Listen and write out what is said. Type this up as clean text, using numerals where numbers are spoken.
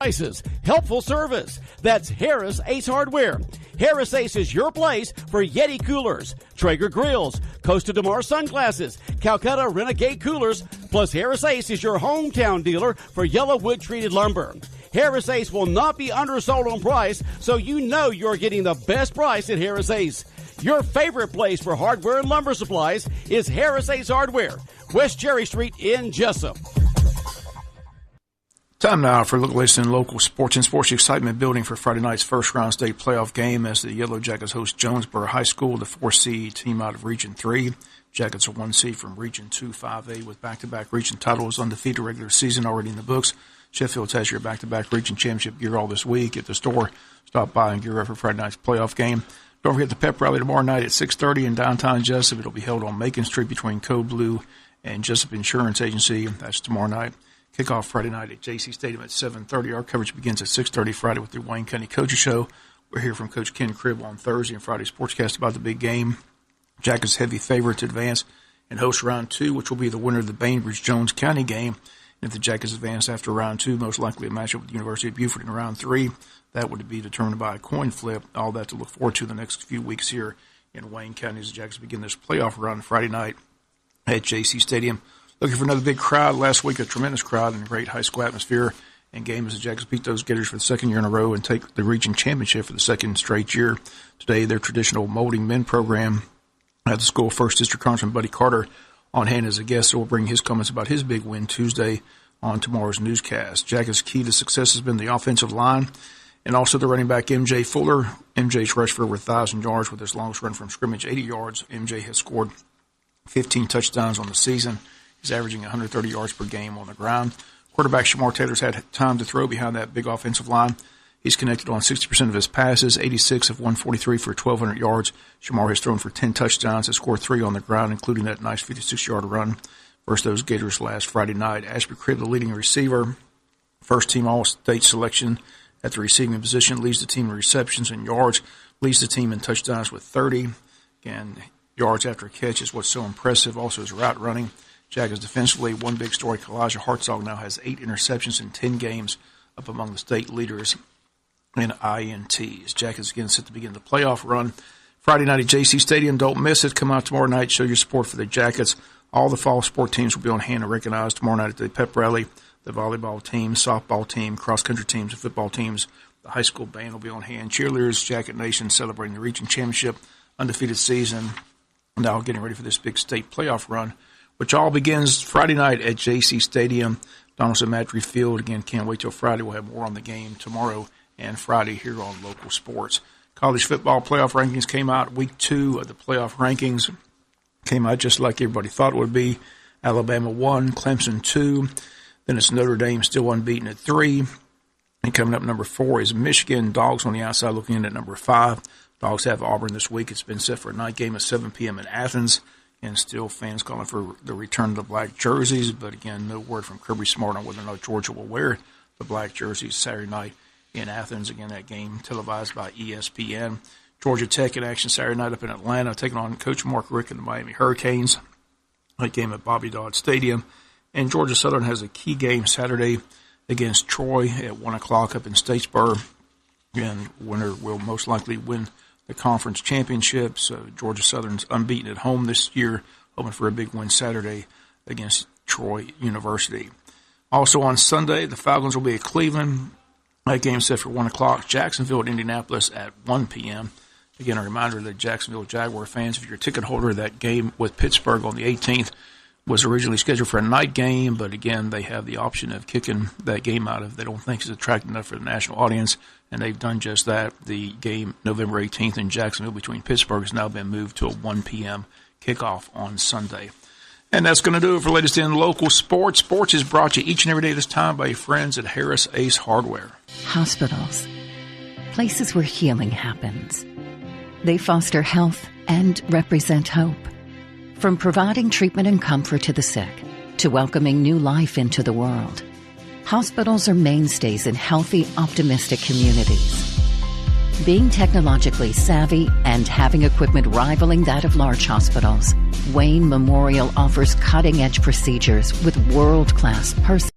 prices, helpful service. That's Harris Ace Hardware. Harris Ace is your place for Yeti coolers, Traeger grills, Costa de Mar sunglasses, Calcutta Renegade coolers, plus Harris Ace is your hometown dealer for yellow wood-treated lumber. Harris Ace will not be undersold on price, so you know you're getting the best price at Harris Ace. Your favorite place for hardware and lumber supplies is Harris Ace Hardware, West Cherry Street in Jesup. Time now for a look at local sports and sports excitement building for Friday night's first-round state playoff game as the Yellow Jackets host Jonesboro High School, the 4-seed team out of Region 3. Jackets are 1 seed from Region 2 5A with back-to-back region titles, undefeated regular season already in the books. Sheffield has your back-to-back region championship gear all this week at the store. Stop by and gear up for Friday night's playoff game. Don't forget the pep rally tomorrow night at 6:30 in downtown Jesup. It'll be held on Macon Street between Code Blue and Jesup Insurance Agency. That's tomorrow night. Kickoff Friday night at JC Stadium at 7:30. Our coverage begins at 6:30 Friday with the Wayne County Coaches Show. We'll hear from Coach Ken Cribb on Thursday and Friday sportscast about the big game. Jackets heavy favorite to advance and host round 2, which will be the winner of the Bainbridge-Jones County game. And if the Jackets advance after round 2, most likely a matchup with the University of Beaufort in round 3. That would be determined by a coin flip. All that to look forward to the next few weeks here in Wayne County as the Jackets begin this playoff run Friday night at JC Stadium. Looking for another big crowd. Last week, a tremendous crowd and a great high school atmosphere and game as the Jackets beat those Gators for the second year in a row and take the region championship for the second straight year. Today, their traditional molding men program at the school, First District Congressman Buddy Carter on hand as a guest, so we'll bring his comments about his big win Tuesday on tomorrow's newscast. Jackets' key to success has been the offensive line and also the running back MJ Fuller. MJ's rushed for over 1,000 yards with his longest run from scrimmage, 80 yards. MJ has scored 15 touchdowns on the season. He's averaging 130 yards per game on the ground. Quarterback Shamar Taylor's had time to throw behind that big offensive line. He's connected on 60% of his passes, 86 of 143 for 1,200 yards. Shamar has thrown for 10 touchdowns, has scored 3 on the ground, including that nice 56-yard run versus those Gators last Friday night. Ashby Cribb, the leading receiver, first-team All-State selection at the receiving position, leads the team in receptions and yards, leads the team in touchdowns with 30. Again, yards after a catch is what's so impressive. Also his route running. Jackets defensively, one big story, Kalijah Hartzog now has 8 interceptions in 10 games, up among the state leaders in INTs. Jackets again set to begin the playoff run Friday night at JC Stadium. Don't miss it. Come out tomorrow night. Show your support for the Jackets. All the fall sport teams will be on hand and recognized tomorrow night at the pep rally. The volleyball team, softball team, cross-country teams, and football teams. The high school band will be on hand. Cheerleaders, Jacket Nation celebrating the region championship, undefeated season. Now getting ready for this big state playoff run, which all begins Friday night at JC Stadium, Donaldson Matry Field. Again, can't wait till Friday. We'll have more on the game tomorrow and Friday here on Local Sports. College football playoff rankings came out. Week 2 of the playoff rankings came out just like everybody thought it would be. Alabama 1, Clemson 2. Then it's Notre Dame still unbeaten at 3. And coming up number 4 is Michigan. Dogs on the outside looking in at number 5. Dogs have Auburn this week. It's been set for a night game at 7 p.m. in Athens. And still fans calling for the return of the black jerseys. But again, no word from Kirby Smart on whether or not Georgia will wear the black jerseys Saturday night in Athens. Again, that game televised by ESPN. Georgia Tech in action Saturday night up in Atlanta, taking on Coach Mark Rick and the Miami Hurricanes. That game at Bobby Dodd Stadium. And Georgia Southern has a key game Saturday against Troy at 1 o'clock up in Statesboro. And winner will most likely win the conference championship. So Georgia Southern's unbeaten at home this year, hoping for a big win Saturday against Troy University. Also on Sunday, the Falcons will be at Cleveland. That game set for 1 o'clock. Jacksonville at Indianapolis at 1 p.m. Again, a reminder that Jacksonville Jaguar fans, if you're a ticket holder, that game with Pittsburgh on the 18th was originally scheduled for a night game, but again, they have the option of kicking that game out if they don't think it's attractive enough for the national audience, and they've done just that. The game November 18th in Jacksonville between Pittsburgh has now been moved to a 1 p.m. kickoff on Sunday. And that's going to do it for latest in local sports. Sports is brought to you each and every day this time by your friends at Harris Ace Hardware. Hospitals, places where healing happens. They foster health and represent hope. From providing treatment and comfort to the sick, to welcoming new life into the world, hospitals are mainstays in healthy, optimistic communities. Being technologically savvy and having equipment rivaling that of large hospitals, Wayne Memorial offers cutting-edge procedures with world-class person.